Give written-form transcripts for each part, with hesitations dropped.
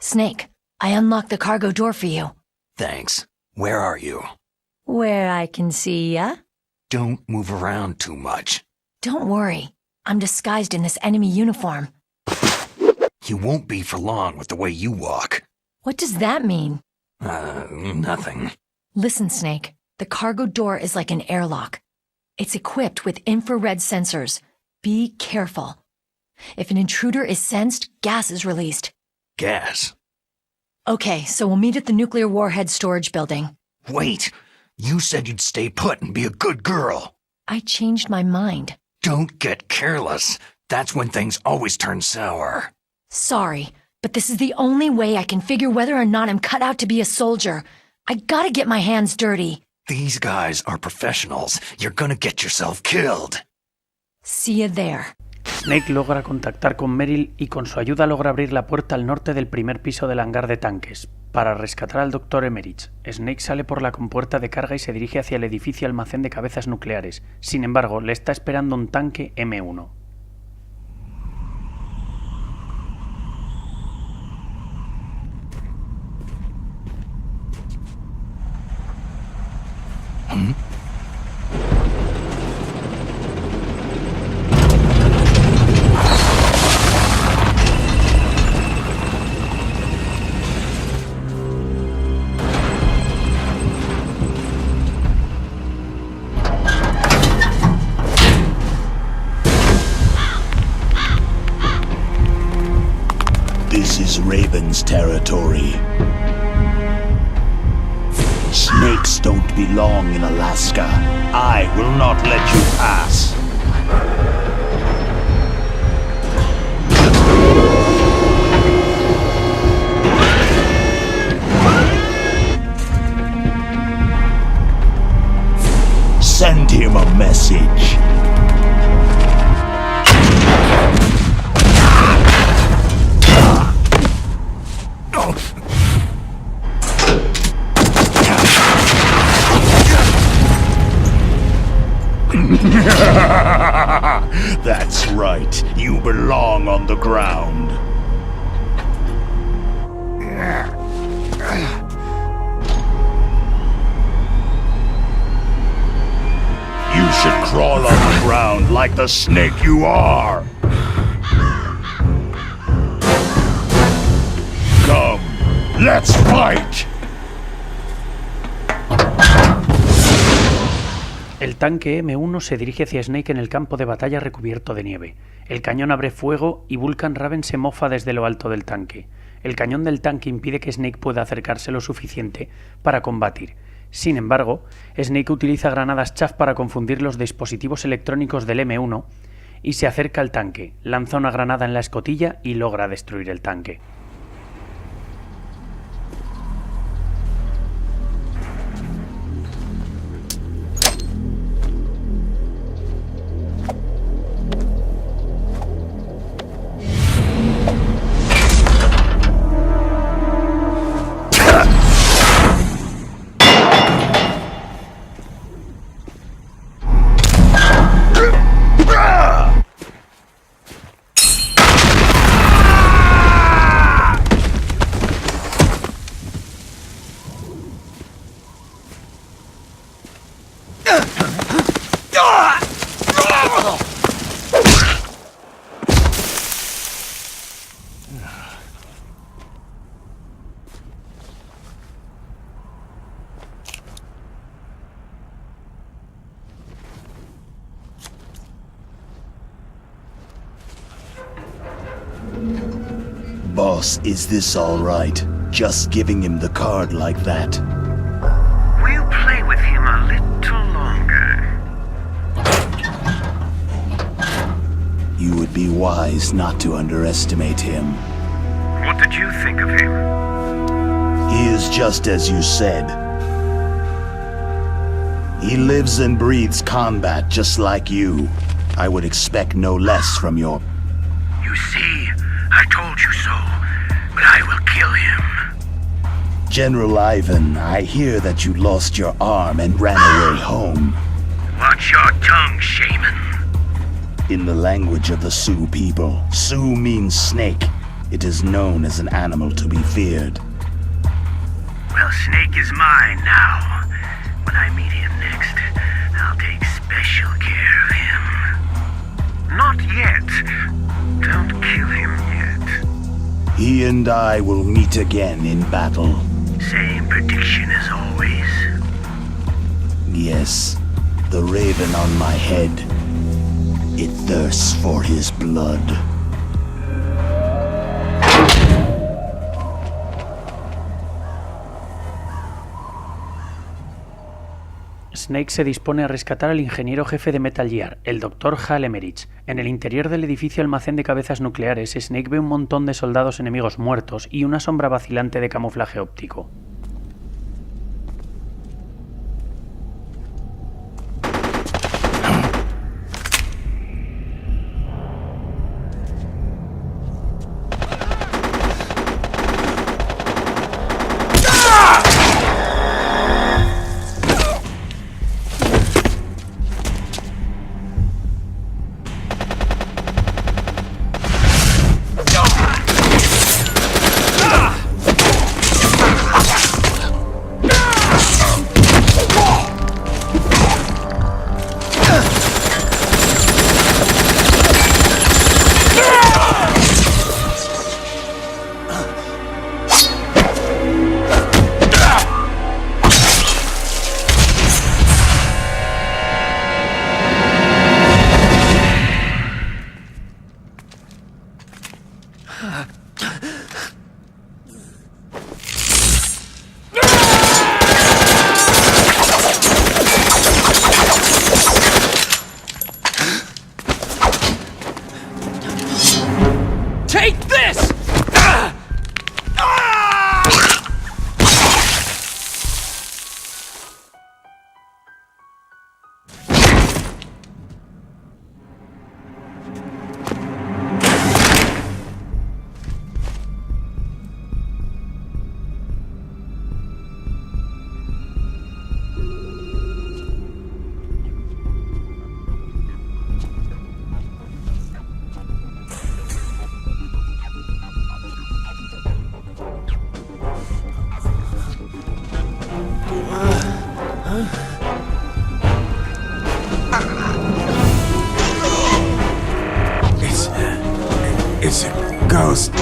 Snake, I unlocked the cargo door for you. Thanks. Where are you? Where I can see ya. Don't move around too much. Don't worry. I'm disguised in this enemy uniform. You won't be for long with the way you walk. What does that mean? Nothing. Listen, Snake. The cargo door is like an airlock. It's equipped with infrared sensors. Be careful. If an intruder is sensed, gas is released. Gas? Okay, so we'll meet at the nuclear warhead storage building. Wait! You said you'd stay put and be a good girl. I changed my mind. Don't get careless. That's when things always turn sour. Sorry, but this is the only way I can figure whether or not I'm cut out to be a soldier. I gotta get my hands dirty. These guys are professionals. You're gonna get yourself killed. See you there. Snake logra contactar con Meryl y con su ayuda logra abrir la puerta al norte del primer piso del hangar de tanques, para rescatar al Dr. Emmerich. Snake sale por la compuerta de carga y se dirige hacia el edificio almacén de cabezas nucleares. Sin embargo, le está esperando un tanque M1. This is Raven's territory. Snakes don't belong in Alaska. I will not let you pass. Send him a message. That's right. You belong on the ground. You should crawl on the ground like the snake you are. Come, let's fight. El tanque M1 se dirige hacia Snake en el campo de batalla recubierto de nieve. El cañón abre fuego y Vulcan Raven se mofa desde lo alto del tanque. El cañón del tanque impide que Snake pueda acercarse lo suficiente para combatir. Sin embargo, Snake utiliza granadas chaff para confundir los dispositivos electrónicos del M1 y se acerca al tanque, lanza una granada en la escotilla y logra destruir el tanque. Boss, is this all right? Just giving him the card like that? We'll play with him a little longer. You would be wise not to underestimate him. What did you think of him? He is just as you said. He lives and breathes combat just like you. I would expect no less from your... You see, I told you so, but I will kill him. General Ivan, I hear that you lost your arm and ran away home. Watch your tongue, shaman. In the language of the Sioux people, Sioux means snake. It is known as an animal to be feared. Well, Snake is mine now. When I meet him next, I'll take special care of him. Not yet. Don't kill him yet. He and I will meet again in battle. Same prediction as always. Yes, the raven on my head. It thirsts for his blood. Snake se dispone a rescatar al ingeniero jefe de Metal Gear, el Dr. Hal Emmerich. En el interior del edificio almacén de cabezas nucleares, Snake ve un montón de soldados enemigos muertos y una sombra vacilante de camuflaje óptico. Take this! It's a ghost.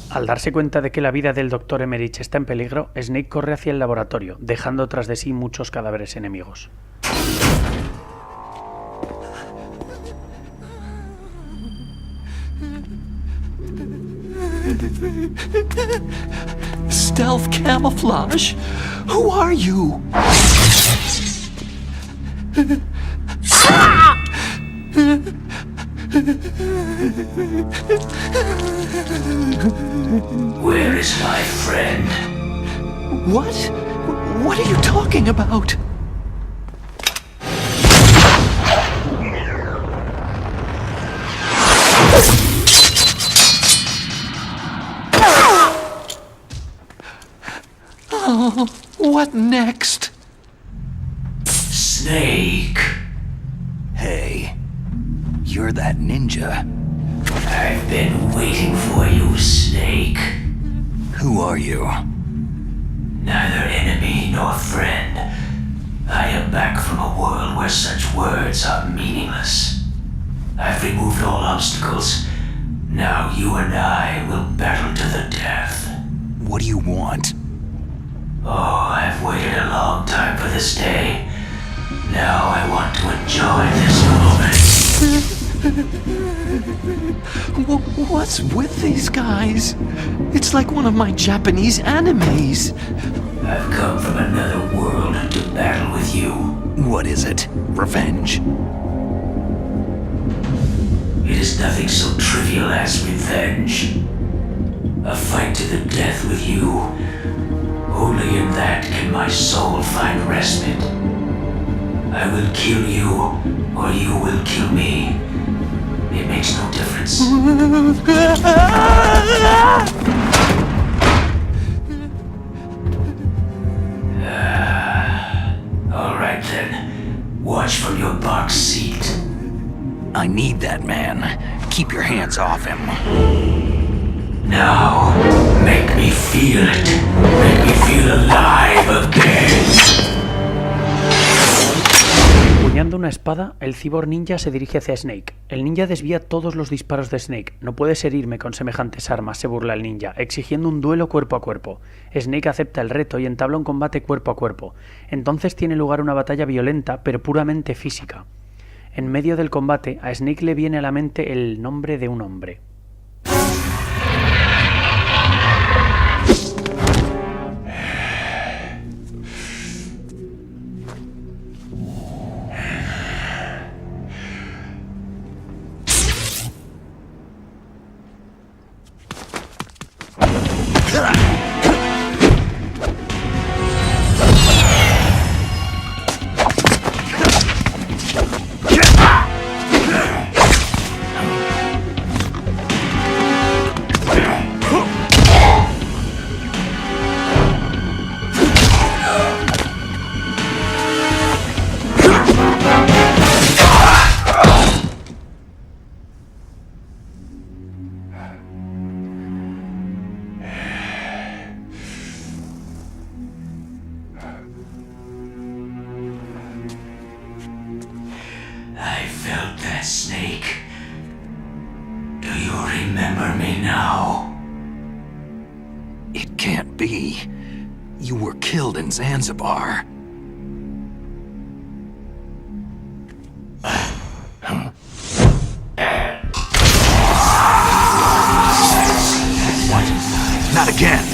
Al darse cuenta de que la vida del Dr. Emmerich está en peligro, Snake corre hacia el laboratorio, dejando tras de sí muchos cadáveres enemigos. Stealth camouflage? Who are you? Where is my friend? What? What are you talking about? Oh, what next? Snake. Hey, you're that ninja. I've been waiting for you, Snake. Who are you? Neither enemy nor friend. I am back from a world where such words are meaningless. I've removed all obstacles. Now you and I will battle to the death. What do you want? Oh, I've waited a long time for this day. Now I want to enjoy this moment. What's with these guys? It's like one of my Japanese animes. I've come from another world to battle with you. What is it? Revenge? It is nothing so trivial as revenge. A fight to the death with you. Only in that can my soul find respite. I will kill you, or you will kill me. It makes no difference. All right then. Watch from your box seat. I need that man. Keep your hands off him. Now, make me feel it. Make me feel alive again. Empuñando una espada, el cyborg ninja se dirige hacia Snake. El ninja desvía todos los disparos de Snake. No puedes herirme con semejantes armas, se burla el ninja, exigiendo un duelo cuerpo a cuerpo. Snake acepta el reto y entabla un combate cuerpo a cuerpo. Entonces tiene lugar una batalla violenta, pero puramente física. En medio del combate, a Snake le viene a la mente el nombre de un hombre. I felt that, Snake. Do you remember me now? It can't be. You were killed in Zanzibar. What? Not again!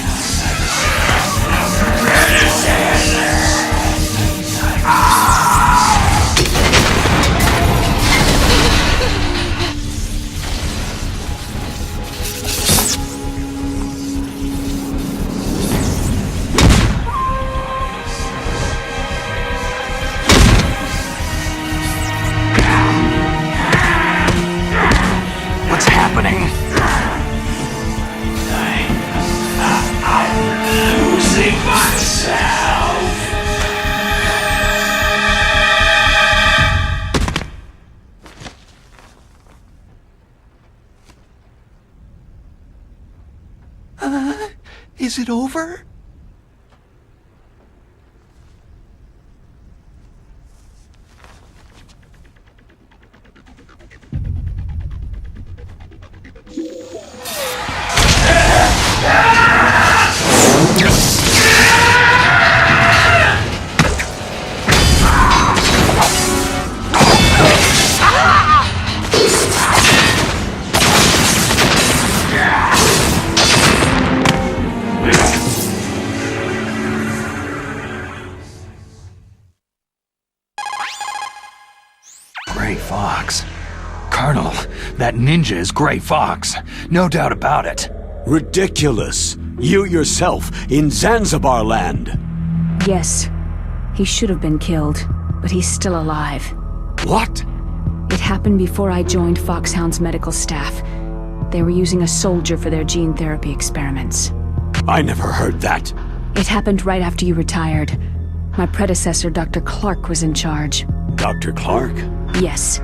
What's happening? I'm losing myself. Is it over? Gray Fox. Colonel, that ninja is Gray Fox. No doubt about it. Ridiculous. You yourself in Zanzibar land. Yes. He should have been killed, but he's still alive. What? It happened before I joined Foxhound's medical staff. They were using a soldier for their gene therapy experiments. I never heard that. It happened right after you retired. My predecessor, Dr. Clark, was in charge. Dr. Clark? Yes.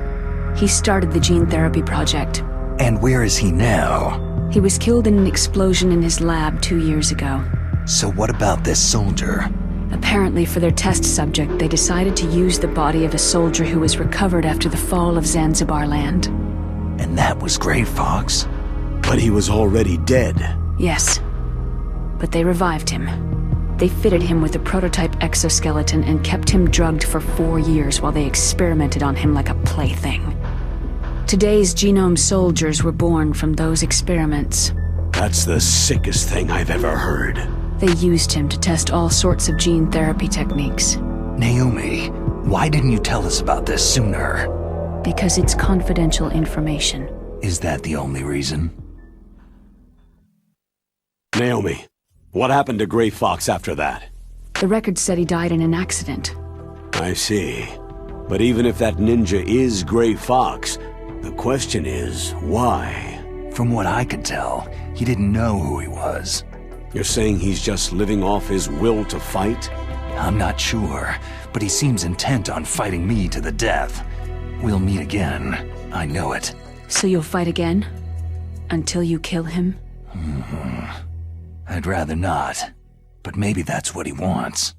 He started the gene therapy project. And where is he now? He was killed in an explosion in his lab 2 years ago. So what about this soldier? Apparently, for their test subject, they decided to use the body of a soldier who was recovered after the fall of Zanzibar land. And that was Gray Fox? But he was already dead. Yes. But they revived him. They fitted him with a prototype exoskeleton and kept him drugged for 4 years while they experimented on him like a plaything. Today's genome soldiers were born from those experiments. That's the sickest thing I've ever heard. They used him to test all sorts of gene therapy techniques. Naomi, why didn't you tell us about this sooner? Because it's confidential information. Is that the only reason? Naomi, what happened to Gray Fox after that? The record said he died in an accident. I see. But even if that ninja is Gray Fox, the question is, why? From what I could tell, he didn't know who he was. You're saying he's just living off his will to fight? I'm not sure, but he seems intent on fighting me to the death. We'll meet again. I know it. So you'll fight again? Until you kill him? I'd rather not. But maybe that's what he wants.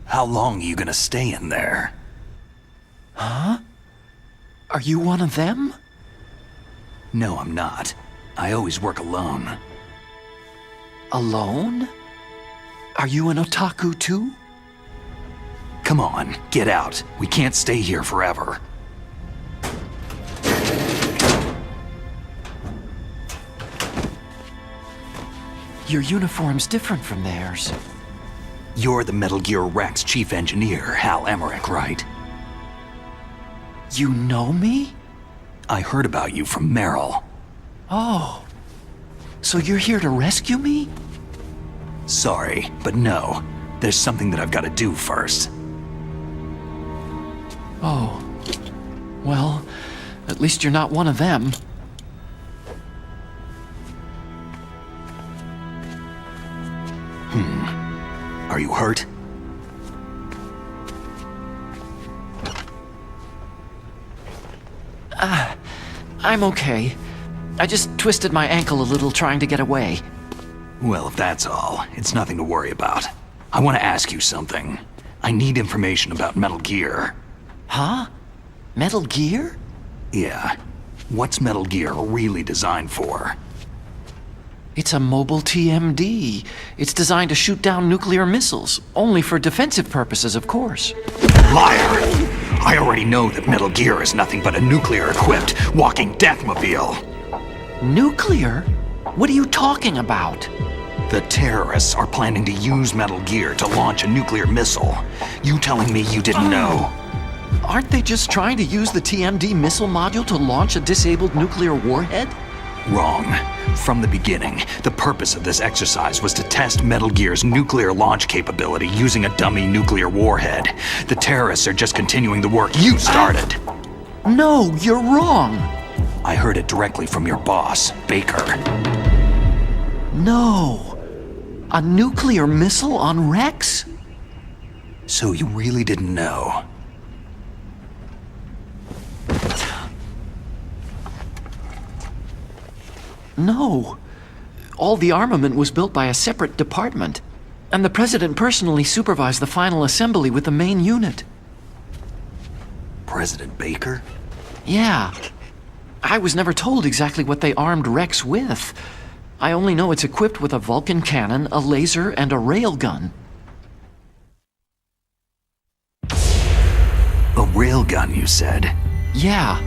How long are you gonna stay in there? Huh? Are you one of them? No, I'm not. I always work alone. Alone? Are you an otaku too? Come on, get out. We can't stay here forever. Your uniform's different from theirs. You're the Metal Gear Rex chief engineer, Hal Emmerich, right? You know me? I heard about you from Meryl. Oh. So you're here to rescue me? Sorry, but no. There's something that I've got to do first. Oh. Well, at least you're not one of them. Are you hurt? I'm okay. I just twisted my ankle a little trying to get away. Well, if that's all, it's nothing to worry about. I want to ask you something. I need information about Metal Gear. Huh? Metal Gear? Yeah. What's Metal Gear really designed for? It's a mobile TMD. It's designed to shoot down nuclear missiles, only for defensive purposes, of course. Liar! I already know that Metal Gear is nothing but a nuclear-equipped walking deathmobile. Nuclear? What are you talking about? The terrorists are planning to use Metal Gear to launch a nuclear missile. You telling me you didn't know? Aren't they just trying to use the TMD missile module to launch a disabled nuclear warhead? Wrong. From the beginning, the purpose of this exercise was to test Metal Gear's nuclear launch capability using a dummy nuclear warhead. The terrorists are just continuing the work you started. No, you're wrong. I heard it directly from your boss, Baker. No. A nuclear missile on Rex? So you really didn't know? No. All the armament was built by a separate department, and the president personally supervised the final assembly with the main unit. President Baker? Yeah. I was never told exactly what they armed Rex with. I only know it's equipped with a Vulcan cannon, a laser, and a railgun. A railgun, you said? Yeah.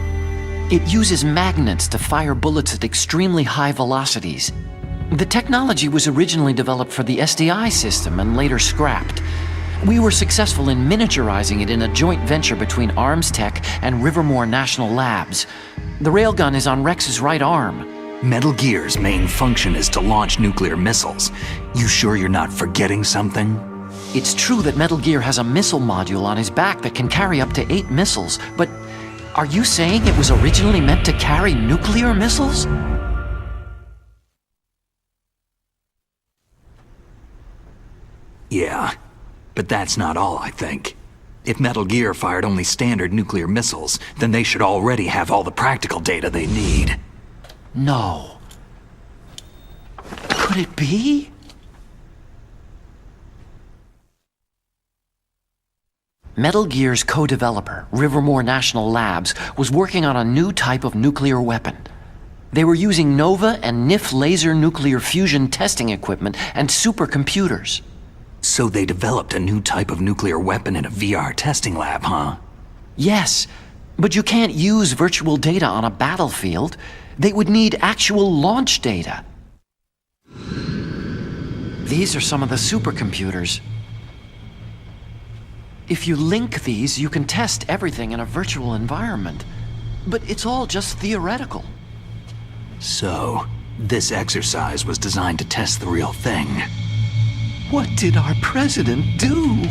It uses magnets to fire bullets at extremely high velocities. The technology was originally developed for the SDI system and later scrapped. We were successful in miniaturizing it in a joint venture between Arms Tech and Rivermore National Labs. The railgun is on Rex's right arm. Metal Gear's main function is to launch nuclear missiles. You sure you're not forgetting something? It's true that Metal Gear has a missile module on his back that can carry up to 8 missiles, but are you saying it was originally meant to carry nuclear missiles? Yeah, but that's not all, I think. If Metal Gear fired only standard nuclear missiles, then they should already have all the practical data they need. No. Could it be? Metal Gear's co-developer, Rivermore National Labs, was working on a new type of nuclear weapon. They were using NOVA and NIF laser nuclear fusion testing equipment and supercomputers. So they developed a new type of nuclear weapon in a VR testing lab, huh? Yes, but you can't use virtual data on a battlefield. They would need actual launch data. These are some of the supercomputers. If you link these, you can test everything in a virtual environment. But it's all just theoretical. So, this exercise was designed to test the real thing. What did our president do?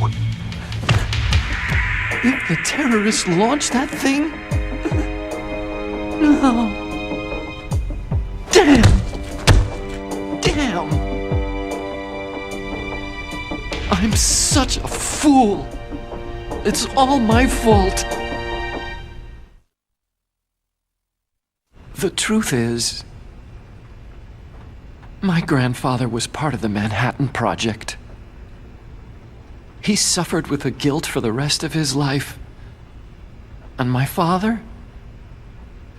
If the terrorists launched that thing? No. Damn! I'm such a fool. It's all my fault. The truth is, my grandfather was part of the Manhattan Project. He suffered with the guilt for the rest of his life. And my father?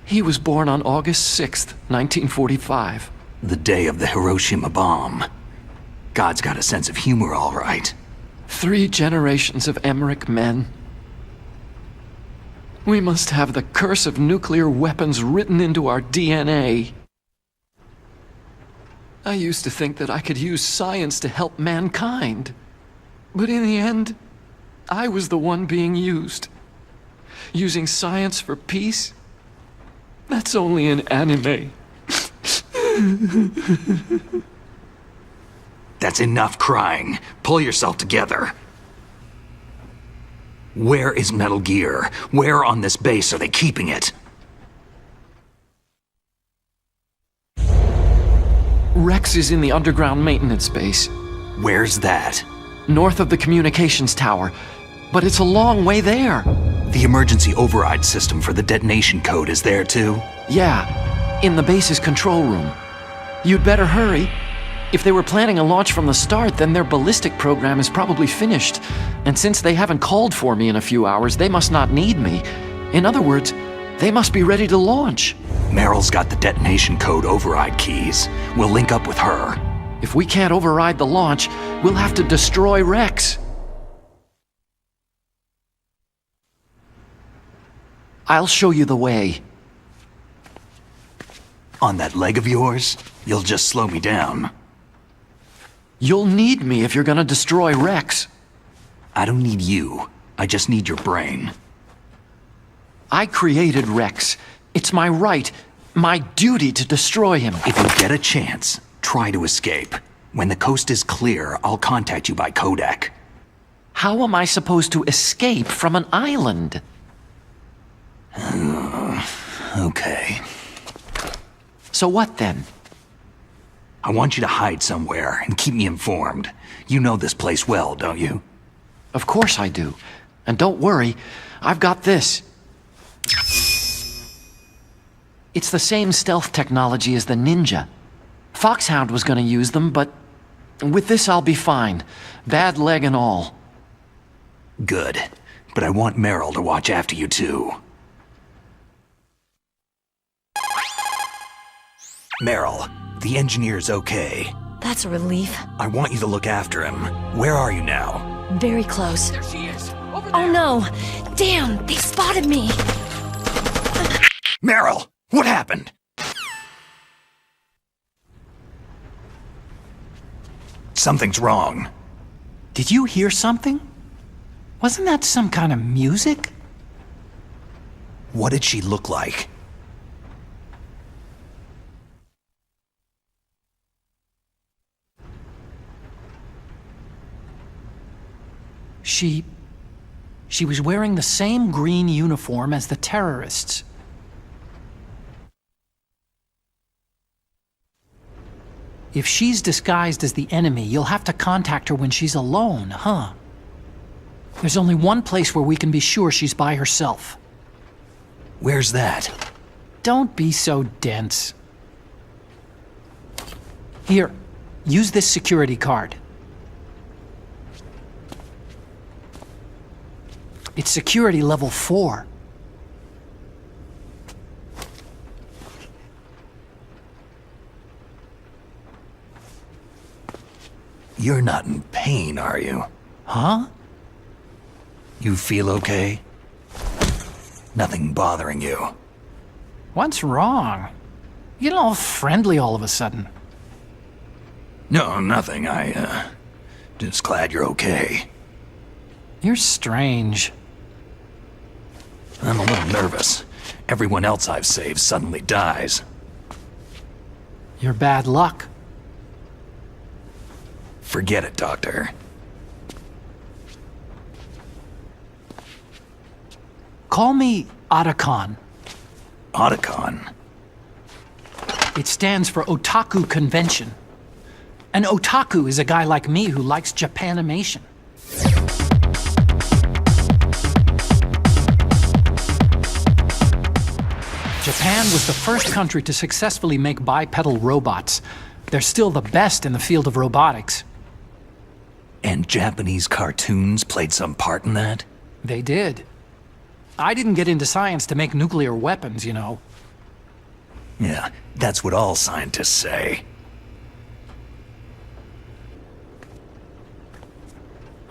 He was born on August 6th, 1945. The day of the Hiroshima bomb. God's got a sense of humor, all right. 3 generations of Emmerich men. We must have the curse of nuclear weapons written into our DNA. I used to think that I could use science to help mankind. But in the end, I was the one being used. Using science for peace? That's only in anime. That's enough crying. Pull yourself together. Where is Metal Gear? Where on this base are they keeping it? Rex is in the underground maintenance base. Where's that? North of the communications tower. But it's a long way there. The emergency override system for the detonation code is there too? Yeah, in the base's control room. You'd better hurry. If they were planning a launch from the start, then their ballistic program is probably finished. And since they haven't called for me in a few hours, they must not need me. In other words, they must be ready to launch. Meryl's got the detonation code override keys. We'll link up with her. If we can't override the launch, we'll have to destroy Rex. I'll show you the way. On that leg of yours, you'll just slow me down. You'll need me if you're gonna destroy Rex. I don't need you. I just need your brain. I created Rex. It's my right, my duty to destroy him. If you get a chance, try to escape. When the coast is clear, I'll contact you by codec. How am I supposed to escape from an island? Okay. So what then? I want you to hide somewhere and keep me informed. You know this place well, don't you? Of course I do. And don't worry, I've got this. It's the same stealth technology as the Ninja. Foxhound was gonna use them, but with this I'll be fine. Bad leg and all. Good. But I want Meryl to watch after you too. Meryl, the engineer's okay. That's a relief. I want you to look after him. Where are you now? Very close. There she is! Over there! Oh no! Damn, they spotted me! Meryl, what happened? Something's wrong. Did you hear something? Wasn't that some kind of music? What did she look like? She was wearing the same green uniform as the terrorists. If she's disguised as the enemy, you'll have to contact her when she's alone, huh? There's only one place where we can be sure she's by herself. Where's that? Don't be so dense. Here, use this security card. It's security level 4. You're not in pain, are you? Huh? You feel okay? Nothing bothering you? What's wrong? You get all friendly all of a sudden. No, nothing. Just glad you're okay. You're strange. I'm a little nervous. Everyone else I've saved suddenly dies. Your bad luck. Forget it, Doctor. Call me Otacon. Otacon? It stands for Otaku Convention. An otaku is a guy like me who likes Japanimation. Japan was the first country to successfully make bipedal robots. They're still the best in the field of robotics. And Japanese cartoons played some part in that? They did. I didn't get into science to make nuclear weapons, you know. Yeah, that's what all scientists say.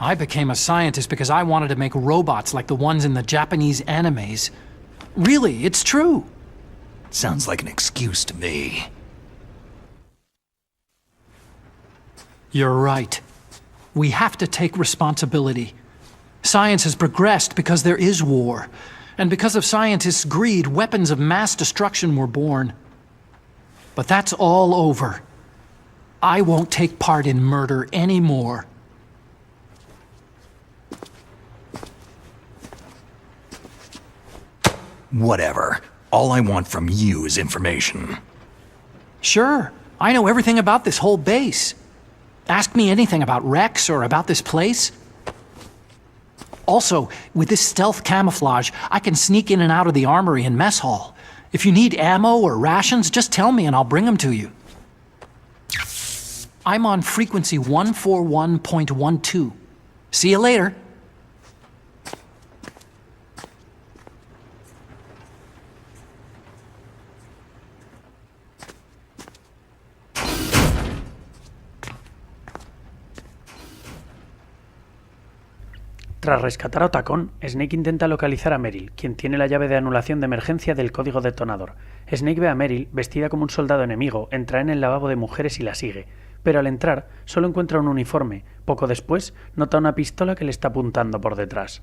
I became a scientist because I wanted to make robots like the ones in the Japanese animes. Really, it's true. Sounds like an excuse to me. You're right. We have to take responsibility. Science has progressed because there is war. And because of scientists' greed, weapons of mass destruction were born. But that's all over. I won't take part in murder anymore. Whatever. All I want from you is information. Sure, I know everything about this whole base. Ask me anything about Rex or about this place. Also, with this stealth camouflage, I can sneak in and out of the armory and mess hall. If you need ammo or rations, just tell me and I'll bring them to you. I'm on frequency 141.12. See you later. Tras rescatar a Otacon, Snake intenta localizar a Meryl, quien tiene la llave de anulación de emergencia del código detonador. Snake ve a Meryl, vestida como un soldado enemigo, entrar en el lavabo de mujeres y la sigue, pero al entrar solo encuentra un uniforme. Poco después, nota una pistola que le está apuntando por detrás.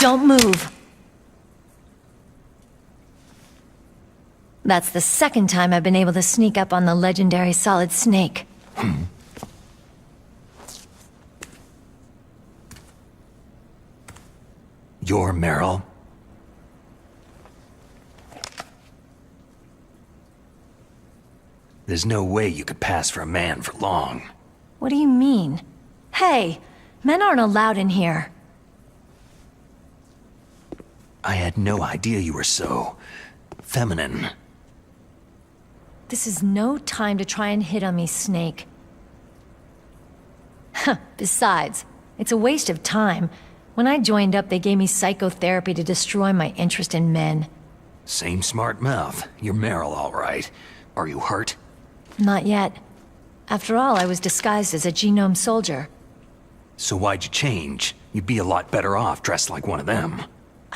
Don't move. That's the second time I've been able to sneak up on the legendary Solid Snake. You're Meryl? There's no way you could pass for a man for long. What do you mean? Hey, men aren't allowed in here. I had no idea you were so feminine. This is no time to try and hit on me, Snake. Besides, it's a waste of time. When I joined up, they gave me psychotherapy to destroy my interest in men. Same smart mouth. You're Meryl, all right. Are you hurt? Not yet. After all, I was disguised as a genome soldier. So why'd you change? You'd be a lot better off dressed like one of them.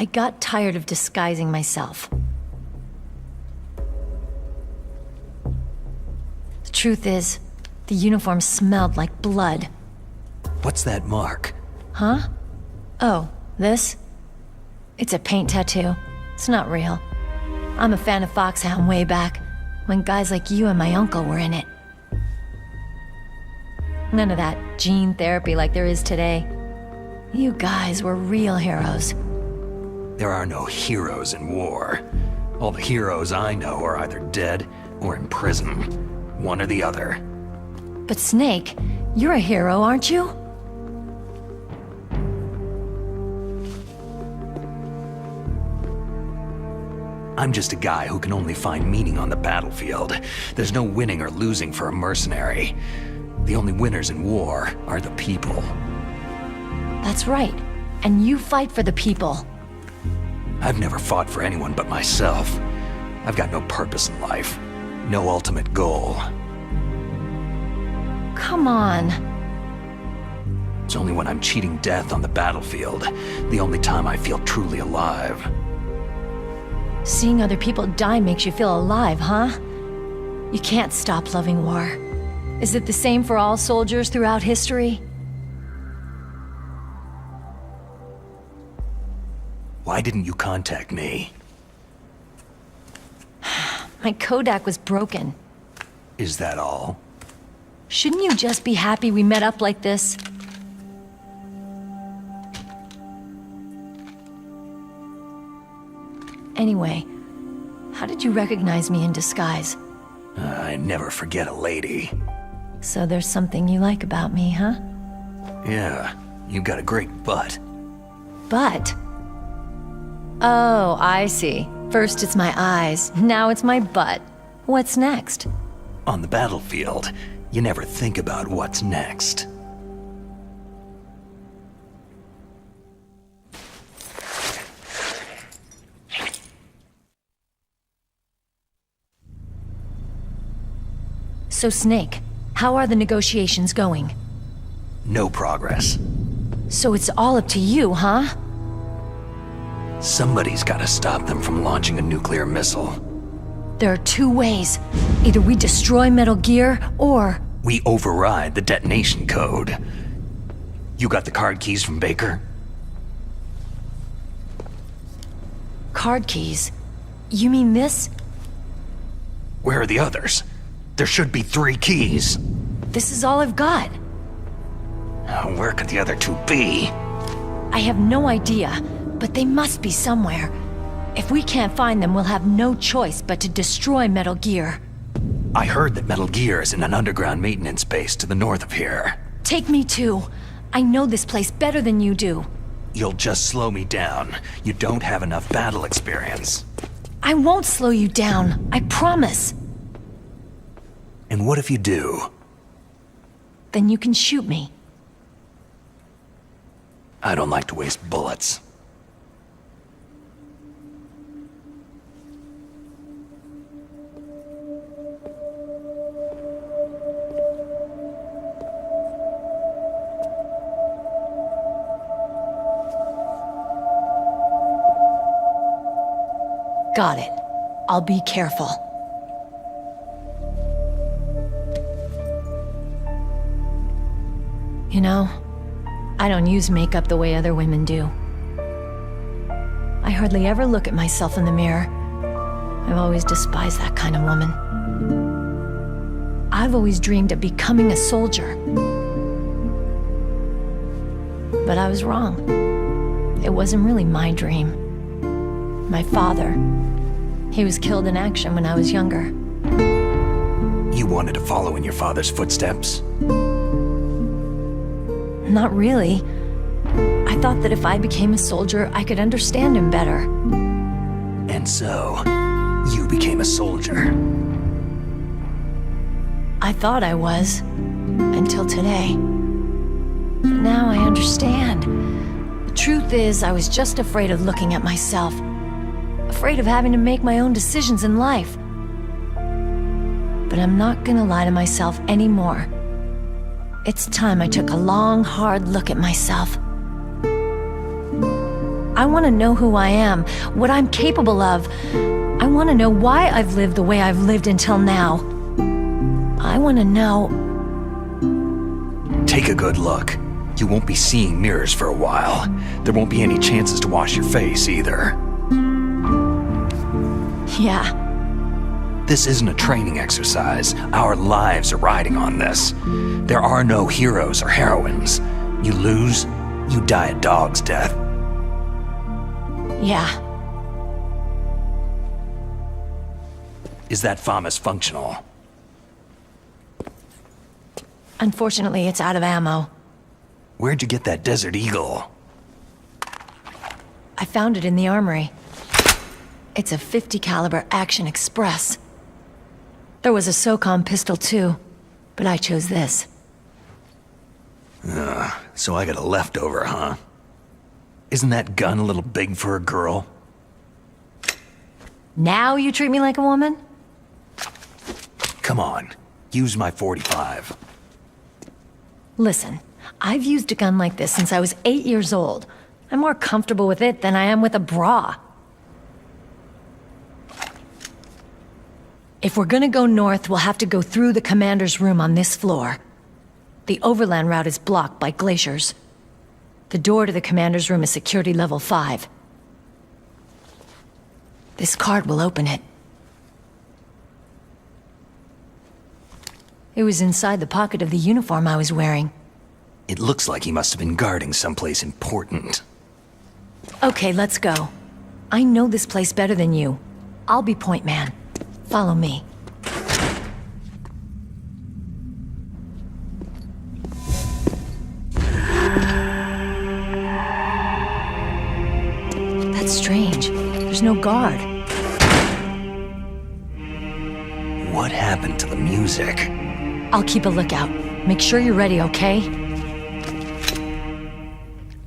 I got tired of disguising myself. The truth is, the uniform smelled like blood. What's that mark? Huh? Oh, this? It's a paint tattoo. It's not real. I'm a fan of Foxhound way back, when guys like you and my uncle were in it. None of that gene therapy like there is today. You guys were real heroes. There are no heroes in war. All the heroes I know are either dead or in prison. One or the other. But Snake, you're a hero, aren't you? I'm just a guy who can only find meaning on the battlefield. There's no winning or losing for a mercenary. The only winners in war are the people. That's right. And you fight for the people. I've never fought for anyone but myself. I've got no purpose in life. No ultimate goal. Come on. It's only when I'm cheating death on the battlefield, the only time I feel truly alive. Seeing other people die makes you feel alive, huh? You can't stop loving war. Is it the same for all soldiers throughout history? Why didn't you contact me? My Kodak was broken. Is that all? Shouldn't you just be happy we met up like this? Anyway, how did you recognize me in disguise? I never forget a lady. So there's something you like about me, huh? Yeah, you got a great butt. Butt? Oh, I see. First it's my eyes, now it's my butt. What's next? On the battlefield, you never think about what's next. So Snake, how are the negotiations going? No progress. So it's all up to you, huh? Somebody's gotta stop them from launching a nuclear missile. There are two ways. Either we destroy Metal Gear, or... We override the detonation code. You got the card keys from Baker? Card keys? You mean this? Where are the others? There should be 3 keys. This is all I've got. Where could the other 2 be? I have no idea, but they must be somewhere. If we can't find them, we'll have no choice but to destroy Metal Gear. I heard that Metal Gear is in an underground maintenance base to the north of here. Take me too. I know this place better than you do. You'll just slow me down. You don't have enough battle experience. I won't slow you down, I promise. And what if you do? Then you can shoot me. I don't like to waste bullets. Got it. I'll be careful. You know, I don't use makeup the way other women do. I hardly ever look at myself in the mirror. I've always despised that kind of woman. I've always dreamed of becoming a soldier. But I was wrong. It wasn't really my dream. My father, he was killed in action when I was younger. You wanted to follow in your father's footsteps? Not really. I thought that if I became a soldier, I could understand him better. And so, you became a soldier. I thought I was, until today. But now I understand. The truth is, I was just afraid of looking at myself. Afraid of having to make my own decisions in life. But I'm not gonna lie to myself anymore. It's time I took a long, hard look at myself. I want to know who I am, what I'm capable of. I want to know why I've lived the way I've lived until now. I want to know... Take a good look. You won't be seeing mirrors for a while. There won't be any chances to wash your face either. Yeah. This isn't a training exercise. Our lives are riding on this. There are no heroes or heroines. You lose, you die a dog's death. Yeah. Is that FAMAS functional? Unfortunately, it's out of ammo. Where'd you get that Desert Eagle? I found it in the armory. It's a .50 caliber Action Express. There was a SOCOM pistol too, but I chose this. So I got a leftover, huh? Isn't that gun a little big for a girl? Now you treat me like a woman? Come on, use my 45. Listen, I've used a gun like this since I was 8 years old. I'm more comfortable with it than I am with a bra. If we're gonna go north, we'll have to go through the commander's room on this floor. The overland route is blocked by glaciers. The door to the commander's room is security level 5. This card will open it. It was inside the pocket of the uniform I was wearing. It looks like he must have been guarding someplace important. Okay, let's go. I know this place better than you. I'll be point man. Follow me. That's strange. There's no guard. What happened to the music? I'll keep a lookout. Make sure you're ready, okay?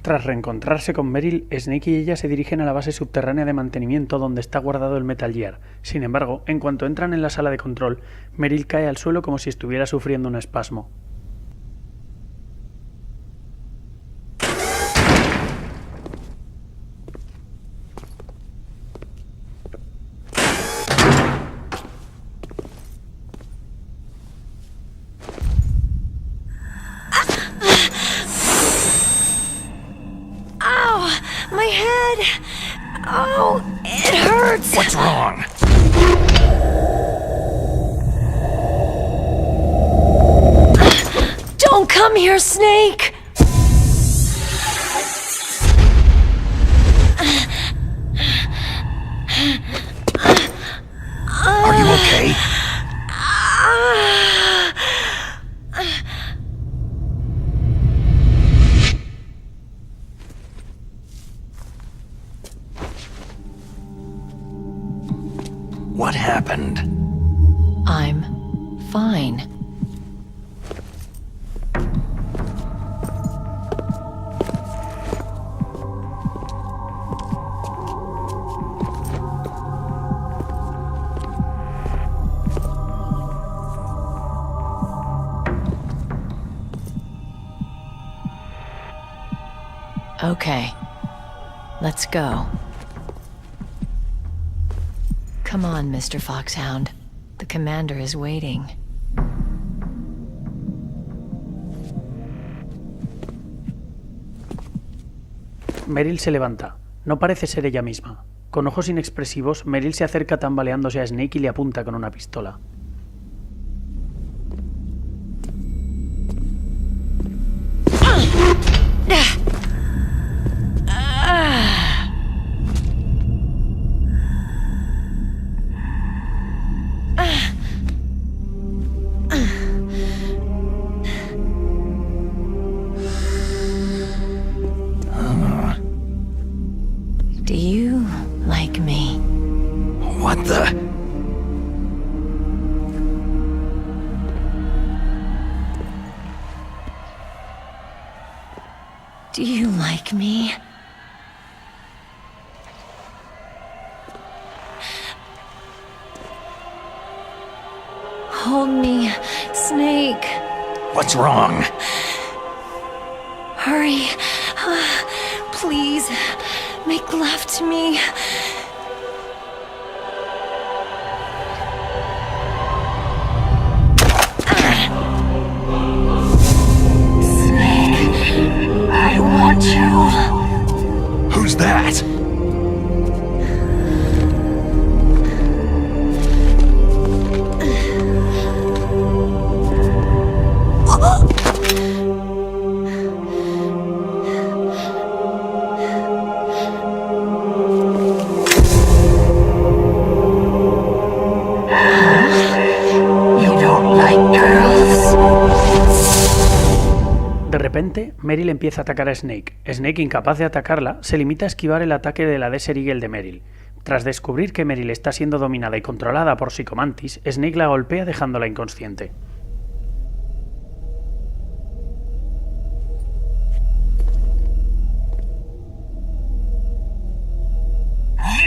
Tras reencontrarse con Meryl, Snake y ella se dirigen a la base subterránea de mantenimiento donde está guardado el Metal Gear. Sin embargo, en cuanto entran en la sala de control, Meryl cae al suelo como si estuviera sufriendo un espasmo. My head! Oh, it hurts! What's wrong? Don't come here, Snake! Are you okay? What happened? I'm fine. Okay, let's go. Come on, Mr. Foxhound. The commander is waiting. Meryl se levanta. No parece ser ella misma. Con ojos inexpresivos, Meryl se acerca tambaleándose a Snake y le apunta con una pistola. Do you like me? What the? Do you like me? Hold me, Snake. What's wrong? Hurry. Please, make love to me. Snake, I want you. Who's that? De repente, Meryl empieza a atacar a Snake. Snake, incapaz de atacarla, se limita a esquivar el ataque de la Desert Eagle de Meryl. Tras descubrir que Meryl está siendo dominada y controlada por Mantis, Snake la golpea dejándola inconsciente.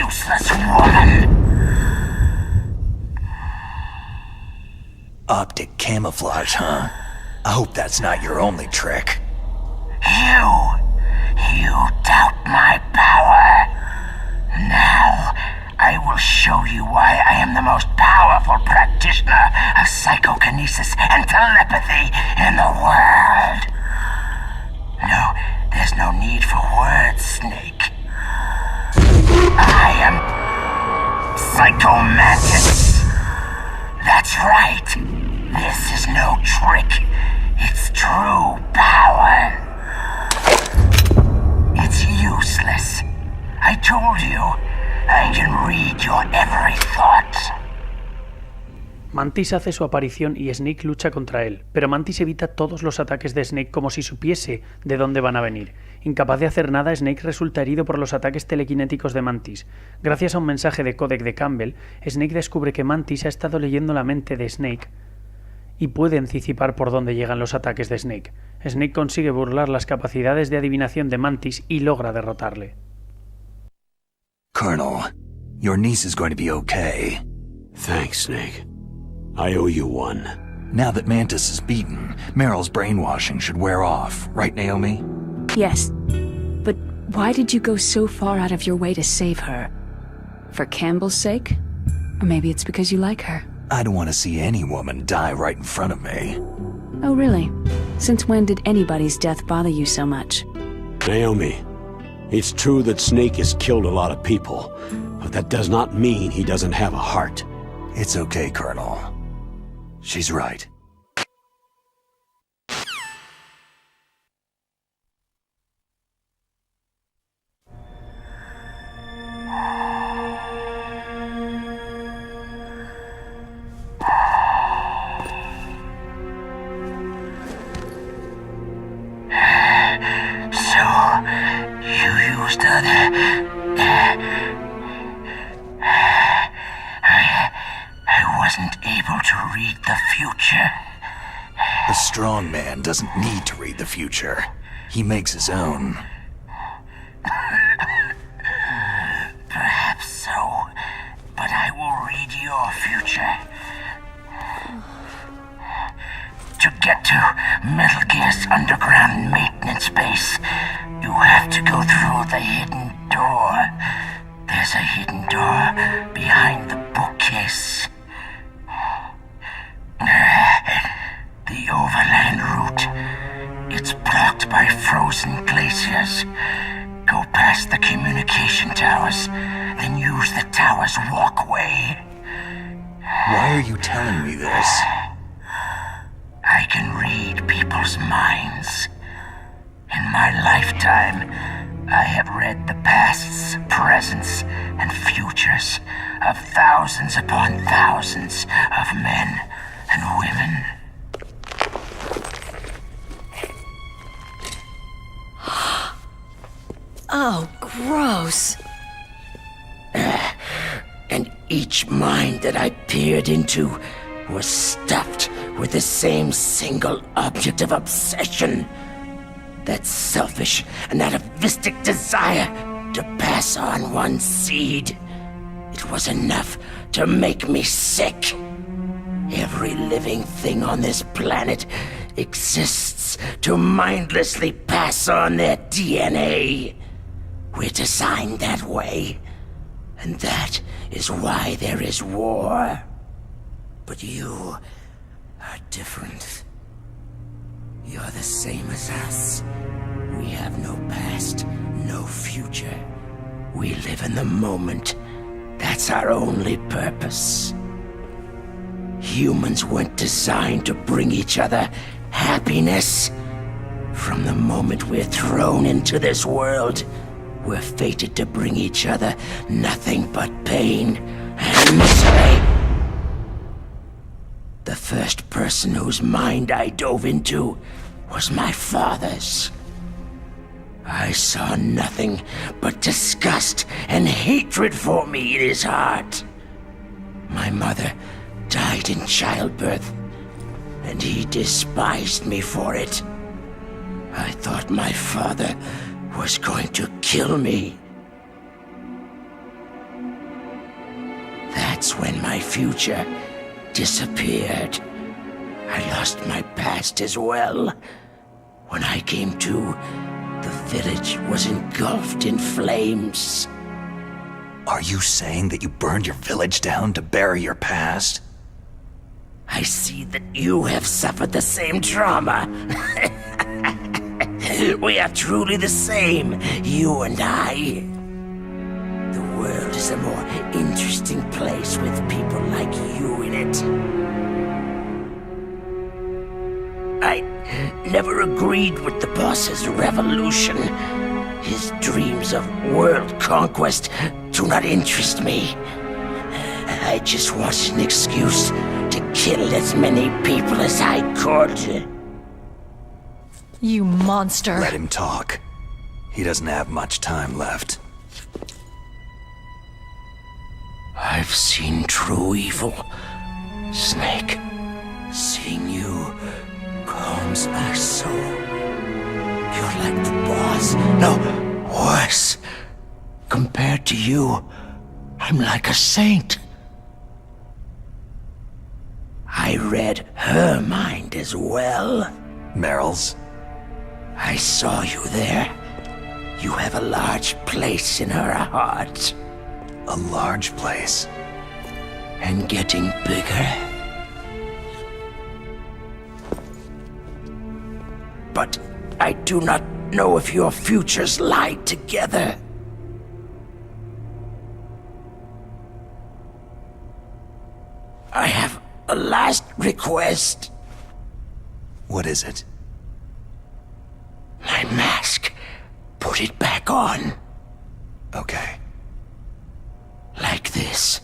Useless woman! camouflage, huh? I hope that's not your only trick. You doubt my power. Now, I will show you why I am the most powerful practitioner of psychokinesis and telepathy in the world. No, there's no need for words, Snake. I am Mantis. That's right. This is no trick. It's true power. It's useless. I told you, I can read your every thought. Mantis hace su aparición y Snake lucha contra él, pero Mantis evita todos los ataques de Snake como si supiese de dónde van a venir. Incapaz de hacer nada, Snake resulta herido por los ataques telequinéticos de Mantis. Gracias a un mensaje de códec de Campbell, Snake descubre que Mantis ha estado leyendo la mente de Snake y puede anticipar por dónde llegan los ataques de Snake. Snake consigue burlar las capacidades de adivinación de Mantis y logra derrotarle. Colonel, your niece is going to be okay. Thanks, Snake. I owe you one. Now that Mantis is beaten, Meryl's brainwashing should wear off, right, Naomi? Yes, but why did you go so far out of your way to save her? For Campbell's sake? Or maybe it's because you like her? I don't want to see any woman die right in front of me. Oh, really? Since when did anybody's death bother you so much? Naomi, it's true that Snake has killed a lot of people, but that does not mean he doesn't have a heart. It's okay, Colonel. She's right. A strong man doesn't need to read the future. He makes his own. Perhaps so, but I will read your future. To get to Metal Gear's underground maintenance base, you have to go through the hidden door. There's a hidden door behind the bookcase. The overland route. It's blocked by frozen glaciers. Go past the communication towers, then use the tower's walkway. Why are you telling me this? I can read people's minds. In my lifetime, I have read the pasts, presents, and futures of thousands upon thousands of men and women. Oh, gross. And each mind that I peered into was stuffed with the same single object of obsession. That selfish and atavistic desire to pass on one's seed. It was enough to make me sick. Every living thing on this planet exists to mindlessly pass on their DNA. We're designed that way, and that is why there is war. But you are different. You're the same as us. We have no past, no future. We live in the moment. That's our only purpose. Humans weren't designed to bring each other happiness. From the moment we're thrown into this world, we're fated to bring each other nothing but pain and misery. The first person whose mind I dove into was my father's. I saw nothing but disgust and hatred for me in his heart. My mother died in childbirth, and he despised me for it. I thought my father was going to kill me. That's when my future disappeared. I lost my past as well. When I came to, the village was engulfed in flames. Are you saying that you burned your village down to bury your past? I see that you have suffered the same trauma. We are truly the same, you and I. The world is a more interesting place with people like you in it. I never agreed with the boss's revolution. His dreams of world conquest do not interest me. I just wanted an excuse to kill as many people as I could. You monster. Let him talk. He doesn't have much time left. I've seen true evil, Snake. Seeing you calms my soul. You're like the boss. No, worse. Compared to you, I'm like a saint. I read her mind as well. Meryl's? I saw you there. You have a large place in her heart. A large place? And getting bigger. But I do not know if your futures lie together. I have a last request. What is it? My mask. Put it back on. Okay. Like this.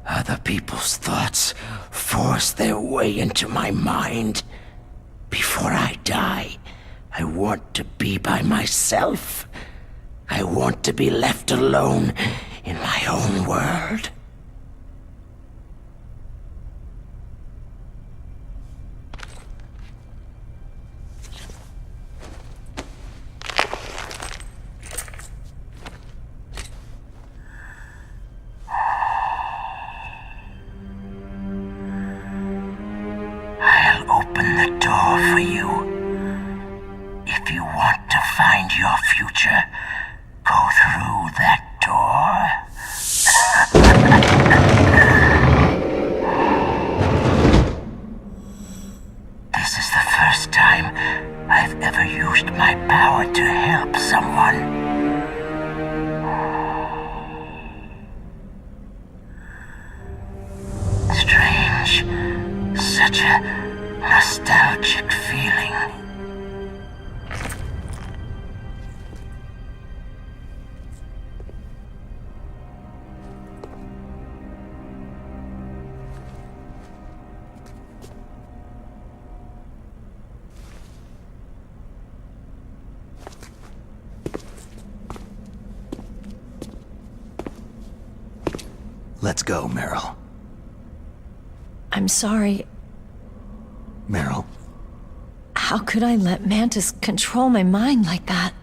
Other people's thoughts force their way into my mind. Before I die, I want to be by myself. I want to be left alone in my own world. I'll open the door for you. If you want to find your future, go through that door. This is the first time I've ever used my power to help someone. Strange. Such a nostalgic feeling. Let's go, Meryl. I'm sorry. Meryl. How could I let Mantis control my mind like that?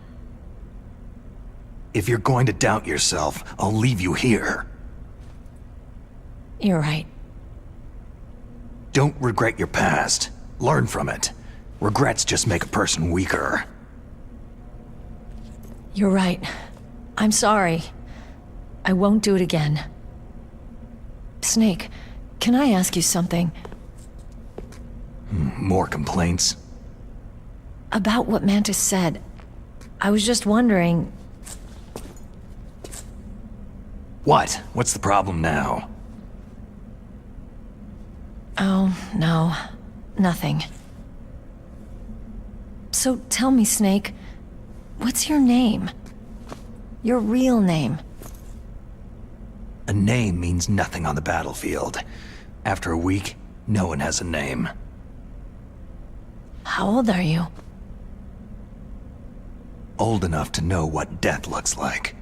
If you're going to doubt yourself, I'll leave you here. You're right. Don't regret your past. Learn from it. Regrets just make a person weaker. You're right. I'm sorry. I won't do it again. Snake, can I ask you something? More complaints? About what Mantis said. I was just wondering... What? What's the problem now? Oh, no. Nothing. So tell me, Snake, what's your name? Your real name? A name means nothing on the battlefield. After a week, no one has a name. How old are you? Old enough to know what death looks like.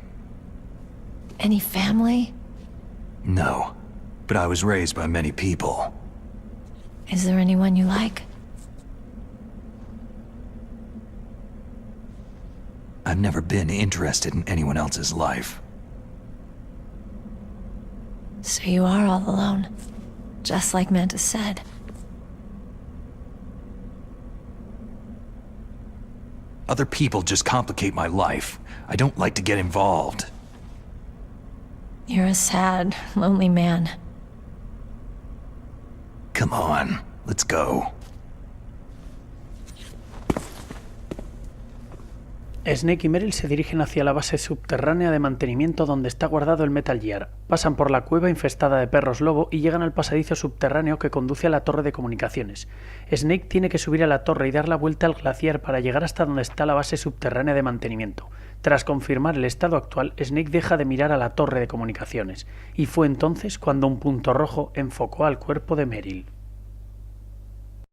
Any family? No, but I was raised by many people. Is there anyone you like? I've never been interested in anyone else's life. So you are all alone, just like Mantis said. Other people just complicate my life. I don't like to get involved. You're a sad, lonely man. Come on, let's go. Snake y Meryl se dirigen hacia la base subterránea de mantenimiento donde está guardado el Metal Gear. Pasan por la cueva infestada de perros lobo y llegan al pasadizo subterráneo que conduce a la torre de comunicaciones. Snake tiene que subir a la torre y dar la vuelta al glaciar para llegar hasta donde está la base subterránea de mantenimiento. Tras confirmar el estado actual, Snake deja de mirar a la torre de comunicaciones, y fue entonces cuando un punto rojo enfocó al cuerpo de Meryl.